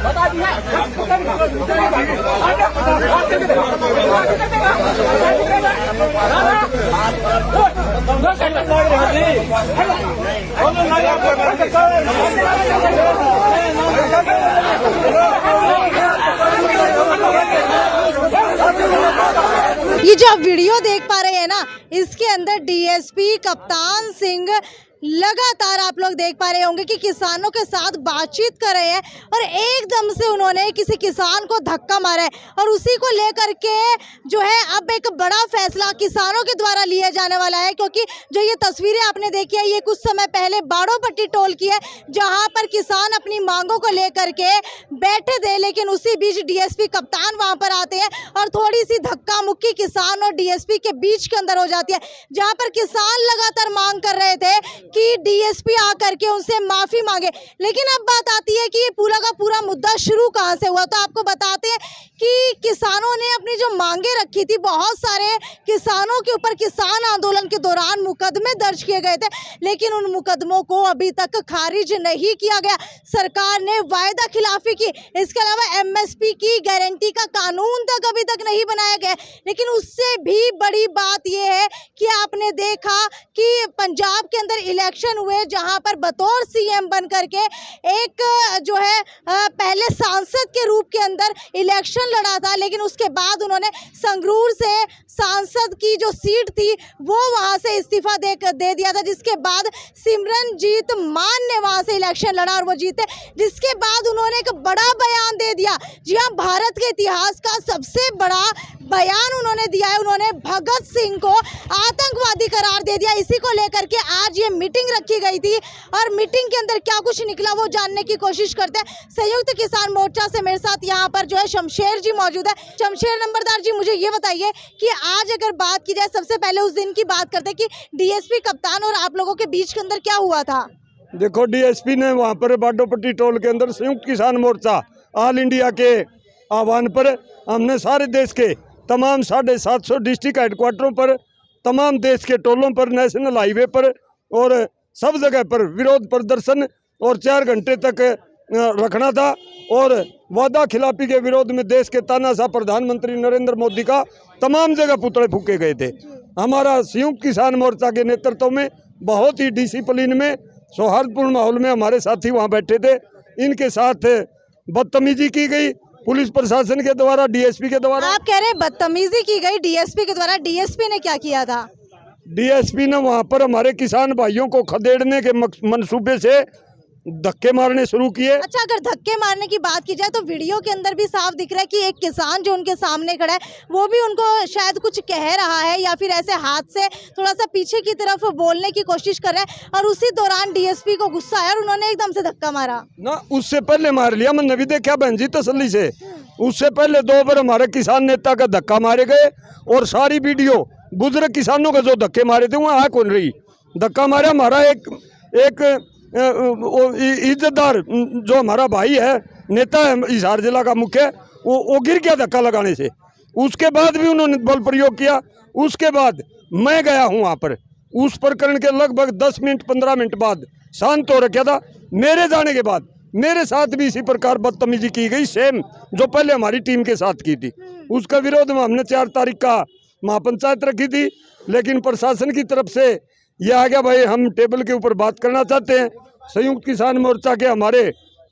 ये जो आप वीडियो देख पा रहे हैं ना, इसके अंदर डीएसपी कप्तान सिंह लगातार आप लोग देख पा रहे होंगे कि किसानों के साथ बातचीत कर रहे हैं और एकदम से उन्होंने किसी किसान को धक्का मारा है और उसी को लेकर के जो है अब एक बड़ा फैसला किसानों के द्वारा लिया जाने वाला है। क्योंकि जो ये तस्वीरें आपने देखी है, ये कुछ समय पहले बाड़ोपट्टी टोल की है, जहां पर किसान अपनी मांगों को लेकर के बैठे थे, लेकिन उसी बीच डीएसपी कप्तान वहां पर आते हैं और थोड़ी सी धक्का मुक्की किसान और डीएसपी के बीच के अंदर हो जाती है, जहां पर किसान लगातार मांग कर रहे थे कि डीएसपी आकर के उनसे माफी मांगे। लेकिन अब बात आती है कि ये पूरा का पूरा मुद्दा शुरू कहां से हुआ। तो आपको बताते हैं कि किसानों ने अपनी जो मांगे रखी थी, बहुत सारे किसानों के ऊपर किसान आंदोलन के दौरान मुकदमे दर्ज किए गए थे, लेकिन उन मुकदमों को अभी तक खारिज नहीं किया गया। सरकार ने वायदा खिलाफी की, इसके अलावा एमएसपी की गारंटी का कानून तक अभी तक नहीं बनाया गया। लेकिन उससे भी बड़ी बात यह है कि आपने देखा कि पंजाब के अंदर इलेक्शन हुए, जहां पर बतौर सीएम बन करके एक जो है पहले सांसद के रूप के अंदर इलेक्शन लड़ा था, लेकिन उसके बाद उन्होंने संगरूर से सांसद की जो सीट थी वो वहां से इस्तीफा दे दिया था, जिसके बाद सिमरनजीत मान ने वहां से इलेक्शन लड़ा और वो जीते, जिसके बाद उन्होंने एक बड़ा बयान दे दिया। जी हाँ, भारत के इतिहास का सबसे बड़ा बयान उन्होंने दिया है। उन्होंने भगत सिंह को आतंकवादी करार दे दिया। इसी को लेकर के आज ये मीटिंग रखी गई थी और मीटिंग के अंदर क्या कुछ निकला वो जानने की कोशिश करते हैं। संयुक्त किसान मोर्चा से मेरे साथ यहाँ पर जो है शमशेर जी मौजूद है। शमशेर नंबरदार जी, मुझे ये बताइए कि आज अगर बात की जाए, सबसे पहले उस दिन की बात करते हैं कि डीएसपी कप्तान और आप लोगों के बीच के अंदर क्या हुआ था। देखो, डीएसपी ने वहाँ पर बाडोपट्टी टोल के अंदर संयुक्त किसान मोर्चा ऑल इंडिया के आह्वान पर हमने सारे देश के तमाम 750 डिस्ट्रिक्ट हेडक्वार्टरों पर, तमाम देश के टोलों पर, नेशनल हाईवे पर और सब जगह पर विरोध प्रदर्शन और 4 घंटे तक रखना था। और वादा खिलाफी के विरोध में देश के तानाशाह प्रधानमंत्री नरेंद्र मोदी का तमाम जगह पुतले फूके गए थे। हमारा संयुक्त किसान मोर्चा के नेतृत्व में बहुत ही डिसिप्लिन में, सौहार्दपूर्ण माहौल में हमारे साथी वहाँ बैठे थे। इनके साथ बदतमीजी की गई पुलिस प्रशासन के द्वारा, डीएसपी के द्वारा। आप कह रहे हैं बदतमीजी की गई डीएसपी के द्वारा, डीएसपी ने क्या किया था? डीएसपी ने वहां पर हमारे किसान भाइयों को खदेड़ने के मंसूबे से धक्के मारने शुरू किए। अच्छा, अगर धक्के मारने की बात की जाए तो वीडियो के अंदर भी साफ दिख रहा है कि एक किसान जो उनके सामने खड़ा है वो भी उनको शायद कुछ कह रहा है या फिर ऐसे हाथ से थोड़ा सा पीछे की तरफ बोलने की कोशिश कर रहा है, और उसी दौरान डीएसपी को गुस्सा आया और उन्होंने एकदम से धक्का मारा ना। उससे पहले मार लिया, मैंने भी देखा बहन जी तसल्ली से। उससे पहले 2 बार हमारे किसान नेता का धक्का मारे गए और सारी वीडियो बुजुर्ग किसानों के जो धक्के मारे थे वहाँ कौन रही। धक्का मारा हमारा एक इज्जतदार जो हमारा भाई है, नेता है हिसार जिला का मुख्य, वो गिर गया धक्का लगाने से। उसके बाद भी उन्होंने बल प्रयोग किया। उसके बाद मैं गया हूँ वहाँ पर, उस प्रकरण के लगभग 10 मिनट 15 मिनट बाद शांत हो रखा था। मेरे जाने के बाद मेरे साथ भी इसी प्रकार बदतमीजी की गई, सेम जो पहले हमारी टीम के साथ की थी। उसका विरोध में हमने 4 तारीख का महापंचायत रखी थी, लेकिन प्रशासन की तरफ से यह आ गया, भाई हम टेबल के ऊपर बात करना चाहते हैं। संयुक्त किसान मोर्चा के हमारे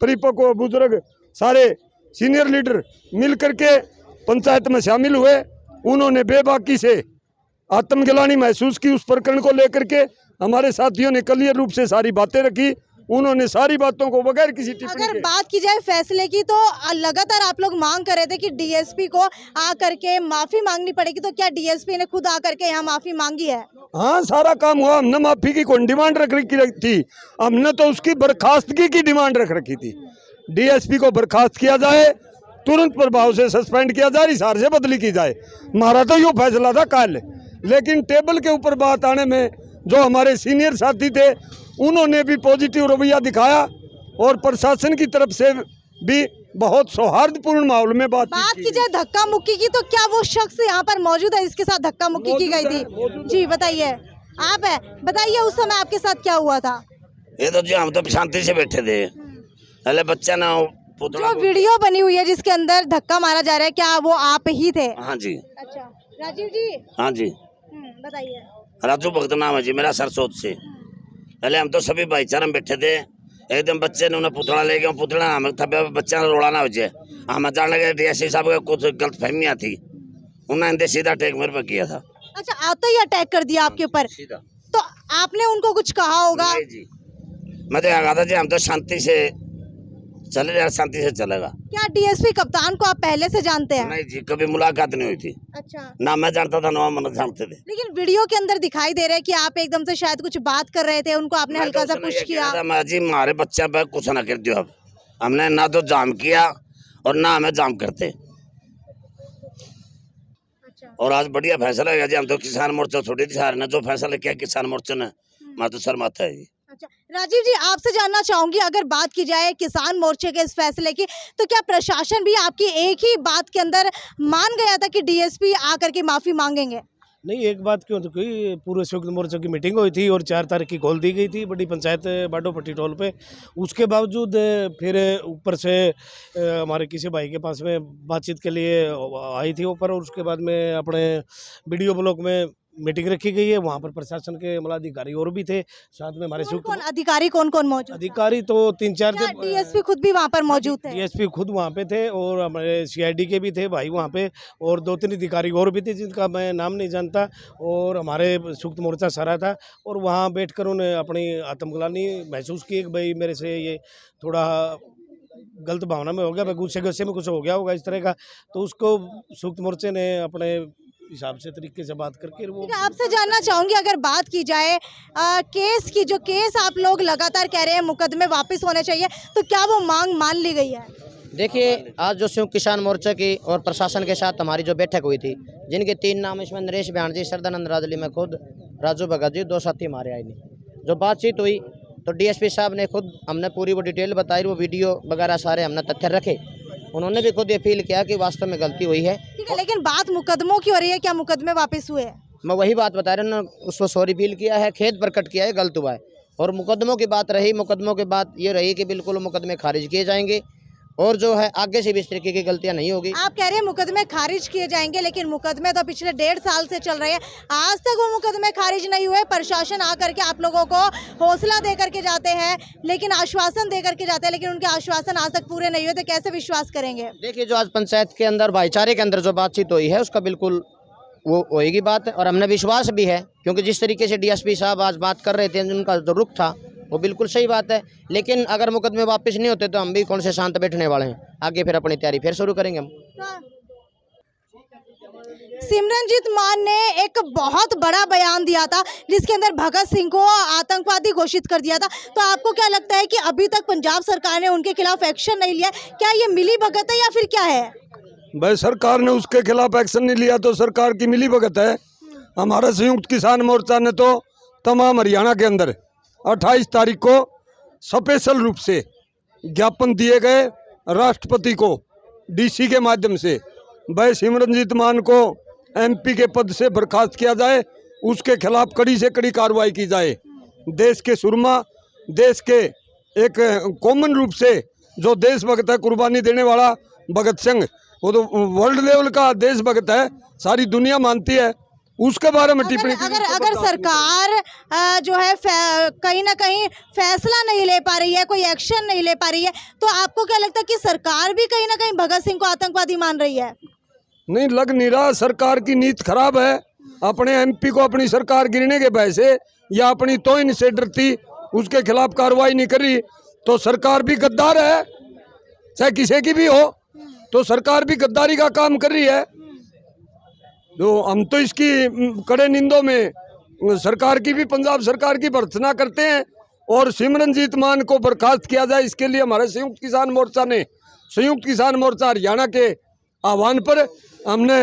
परिपक्व बुजुर्ग सारे सीनियर लीडर मिल करके पंचायत में शामिल हुए। उन्होंने बेबाकी से आत्मग्लानि महसूस की उस प्रकरण को लेकर के। हमारे साथियों ने क्लियर रूप से सारी बातें रखी। उन्होंने सारी बातों को बगैर किसी टिप्पणी अगर बात की जाए फैसले की, तो लगातार आप लोग मांग कर रहे थे कि डीएसपी को आकर के माफी मांगनी पड़ेगी, तो क्या डीएसपी ने खुद आकर के यहाँ माफी मांगी है? हाँ, सारा काम हुआ। हमने माफी की कोई डिमांड रख रखी थी? हमने तो उसकी बर्खास्तगी की डिमांड रख रखी थी। डीएसपी को बर्खास्त किया जाए, तुरंत प्रभाव से सस्पेंड किया जाए, हिसार से बदली की जाए। हमारा तो यूँ फैसला था कल, लेकिन टेबल के ऊपर बात आने में जो हमारे सीनियर साथी थे उन्होंने भी पॉजिटिव रवैया दिखाया और प्रशासन की तरफ से भी बहुत सौहार्दपूर्ण माहौल में बात की जाए धक्का मुक्की की, तो क्या वो शख्स यहाँ पर मौजूद है जिसके साथ धक्का मुक्की की गई थी? जी बताइए, आप है, बताइए उस समय आपके साथ क्या हुआ था? ये तो जी हम तो शांति से बैठे थे। पहले बच्चा ना पुतला जो वीडियो बनी हुई है जिसके अंदर धक्का मारा जा रहा है, क्या वो आप ही थे? हाँ जी, अच्छा, राजीव जी। हाँ जी, बताइए। राजू भगत नाम है जी मेरा, सरसोद से। पहले हम तो सभी भाईचारा में बैठे थे, एकदम बच्चे ने उन्हें पुतला ले गया, पुतला हमें थपे बच्चा ने रोड़ा ना हो जाए। हम जान लगे डीएसपी साहब का कुछ गलत फहमियाँ थी, उन्होंने सीधा अटैक मेरे पर किया था। अच्छा, आते ही अटैक कर दिया आपके ऊपर, सीधा। तो आपने उनको कुछ कहा होगा? नहीं जी, मैं तो कहा था जी हम तो शांति से चले जाए, शांति से चलेगा। क्या डीएसपी कप्तान को आप पहले से जानते हैं? नहीं जी, कभी मुलाकात नहीं हुई थी। अच्छा, ना मैं जानता था ना मन जानते थे। लेकिन वीडियो के अंदर दिखाई दे रहा है कि आप एकदम से शायद कुछ बात कर रहे थे, उनको आपने हल्का सा पुश किया। मैं जी हमारे बच्चे पे कुछ ना कर दियो, अब हमने ना तो जाम किया और ना हमें जाम करते। अच्छा। और आज बढ़िया फैसला है जी, हम तो किसान मोर्चा छोड़ी थी सारे ने, जो फैसला किया किसान मोर्चा ने, मैं तो सर माथा है जी। अच्छा, राजीव जी, आपसे जानना चाहूंगी, अगर बात की जाए किसान मोर्चे के इस फैसले की, तो क्या प्रशासन भी आपकी एक ही बात के अंदर मान गया था कि डीएसपी आकर के माफी मांगेंगे? नहीं, एक बात क्यों, तो कोई पूरे संयुक्त मोर्चा की मीटिंग हुई थी और 4 तारीख की कॉल दी गई थी बड़ी पंचायत बाडो पट्टी टोल पे। उसके बावजूद फिर ऊपर से हमारे किसी भाई के पास में बातचीत के लिए आई थी ऊपर, और उसके बाद में अपने वीडियो ब्लॉक में मीटिंग रखी गई है। वहाँ पर प्रशासन के मतलब अधिकारी और भी थे, साथ में हमारे कौन अधिकारी कौन मौजूद था? अधिकारी तो 3-4 थे। डीएसपी खुद भी वहाँ पर मौजूद थे? डीएसपी खुद वहाँ पे थे और हमारे सीआईडी के भी थे भाई वहाँ पे, और 2-3 अधिकारी और भी थे जिनका मैं नाम नहीं जानता, और हमारे संयुक्त मोर्चा सारा था। और वहाँ बैठकर उन्हें अपनी आत्मग्लानि महसूस की कि भाई मेरे से ये थोड़ा गलत भावना में हो गया, भाई गुस्से में कुछ हो गया होगा इस तरह का। तो उसको संयुक्त मोर्चे ने अपने हिसाब से तरीके से बात करके वो। आपसे जानना चाहूंगी, अगर बात की जाए केस की, जो केस आप लोग लगातार कह रहे हैं मुकदमे वापस होने चाहिए, तो क्या वो मांग मान ली गई है? देखिए, आज जो संयुक्त किसान मोर्चा की और प्रशासन के साथ हमारी जो बैठक हुई थी, जिनके 3 नाम इसमें नरेश बयान जी, सरदानंद राजली में खुद, राजू भगत जी, 2 साथी हमारे आए नहीं। जो बातचीत हुई तो डीएसपी साहब ने खुद, हमने पूरी वो डिटेल बताई, वो वीडियो वगैरह सारे हमने तथ्य रखे। उन्होंने भी खुद अपील किया कि वास्तव में गलती हुई है। ठीक है, लेकिन बात मुकदमों की हो रही है, क्या मुकदमे वापस हुए हैं? मैं वही बात बता रहा हूँ, उन्होंने उसको सॉरी फील किया है, खेद प्रकट किया है, गलत हुआ है। और मुकदमों की बात रही, मुकदमों की बात ये रही कि बिल्कुल मुकदमे खारिज किए जाएंगे और जो है आगे से भी इस तरीके की गलतियां नहीं होगी। आप कह रहे हैं मुकदमे खारिज किए जाएंगे, लेकिन मुकदमे तो पिछले 1.5 साल से चल रहे हैं, आज तक वो मुकदमे खारिज नहीं हुए। प्रशासन आकर के आप लोगों को हौसला दे करके जाते हैं, लेकिन आश्वासन दे करके जाते हैं, लेकिन उनके आश्वासन आज तक पूरे नहीं हुए, तो कैसे विश्वास करेंगे? देखिए, जो आज पंचायत के अंदर भाईचारे के अंदर जो बातचीत हुई है, उसका बिल्कुल वो होएगी बात, और हमने विश्वास भी है, क्योंकि जिस तरीके से डीएसपी साहब आज बात कर रहे थे, उनका जो रुख था वो बिल्कुल सही बात है। लेकिन अगर मुकदमे वापस नहीं होते तो हम भी कौन से शांत बैठने वाले हैं, आगे फिर अपनी तैयारी फिर शुरू करेंगे हम। सिमरनजीत मान ने एक बहुत बड़ा बयान दिया था, जिसके अंदर भगत सिंह को आतंकवादी घोषित कर दिया था। तो आपको क्या लगता है कि अभी तक पंजाब सरकार ने उनके खिलाफ एक्शन नहीं लिया, क्या ये मिली भगत है या फिर क्या है? भाई, सरकार ने उसके खिलाफ एक्शन नहीं लिया तो सरकार की मिली भगत है। हमारा संयुक्त किसान मोर्चा ने तो तमाम हरियाणा के अंदर 28 तारीख को स्पेशल रूप से ज्ञापन दिए गए राष्ट्रपति को डीसी के माध्यम से, भाई सिमरनजीत मान को एमपी के पद से बर्खास्त किया जाए, उसके खिलाफ कड़ी से कड़ी कार्रवाई की जाए। देश के सुरमा, देश के एक कॉमन रूप से जो देशभक्त है, कुर्बानी देने वाला भगत सिंह, वो तो वर्ल्ड लेवल का देशभक्त है, सारी दुनिया मानती है। उसके बारे में टिप्पणी अगर सरकार जो है कहीं ना कहीं फैसला नहीं ले पा रही है, कोई एक्शन नहीं ले पा रही है, तो आपको क्या लगता है कि सरकार भी कहीं ना कहीं भगत सिंह को आतंकवादी मान रही है? नहीं, लग नहीं रहा। सरकार की नीति खराब है। अपने एमपी को अपनी सरकार गिरने के भय से या अपनी तौहीन से डरती उसके खिलाफ कार्रवाई नहीं कर रही, तो सरकार भी गद्दार है, चाहे किसी की भी हो, तो सरकार भी गद्दारी का काम कर रही है। जो हम तो इसकी कड़े निंदों में सरकार की भी, पंजाब सरकार की भर्त्सना करते हैं, और सिमरनजीत मान को बर्खास्त किया जाए, इसके लिए हमारे संयुक्त किसान मोर्चा ने, संयुक्त किसान मोर्चा हरियाणा के आह्वान पर हमने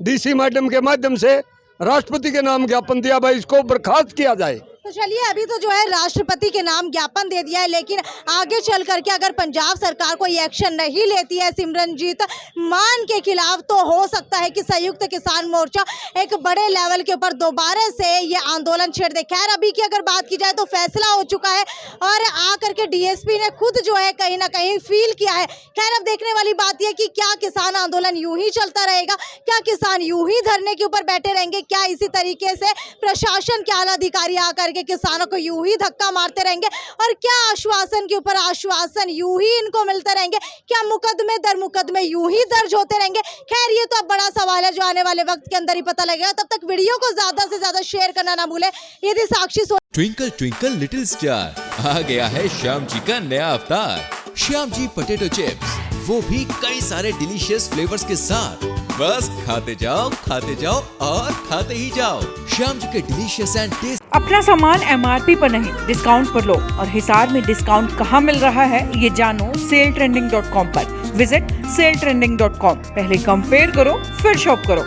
डीसी मैडम के माध्यम से राष्ट्रपति के नाम ज्ञापन दिया, भाई इसको बर्खास्त किया जाए। तो चलिए अभी तो जो है राष्ट्रपति के नाम ज्ञापन दे दिया है, लेकिन आगे चल करके अगर पंजाब सरकार कोई एक्शन नहीं लेती है सिमरनजीत मान के खिलाफ, तो हो सकता है कि संयुक्त किसान मोर्चा एक बड़े लेवल के ऊपर दोबारा से ये आंदोलन छेड़ दे। खैर अभी की अगर बात की जाए तो फैसला हो चुका है और आकर के डीएसपी ने खुद जो है कहीं ना कहीं फील किया है। खैर अब देखने वाली बात यह कि क्या किसान आंदोलन यूं ही चलता रहेगा, क्या किसान यूं ही धरने के ऊपर बैठे रहेंगे, क्या इसी तरीके से प्रशासन के आला अधिकारी आकर के किसानों को यूं ही धक्का मारते रहेंगे और क्या आश्वासन के ऊपर आश्वासन यूं ही इनको मिलते रहेंगे, क्या मुकदमे दर मुकदमे यूं ही दर्ज होते रहेंगे। खैर ये तो अब बड़ा सवाल है जो आने वाले वक्त के अंदर ही पता लगेगा। तब तक वीडियो को ज्यादा से ज्यादा शेयर करना ना भूले। यदि साक्षी ट्विंकल ट्विंकल लिटिल स्टार आ गया है श्याम जी का नया अवतार, श्याम जी पोटैटो चिप्स, वो भी कई सारे डिलीशियस फ्लेवर्स के साथ। बस खाते जाओ और खाते ही जाओ। श्याम जी के डिलीशियस एंड टेस्ट। अपना सामान MRP पर नहीं डिस्काउंट पर लो, और हिसार में डिस्काउंट कहाँ मिल रहा है ये जानो saletrending.com पर। Visit saletrending.com। पहले कंपेयर करो फिर शॉप करो।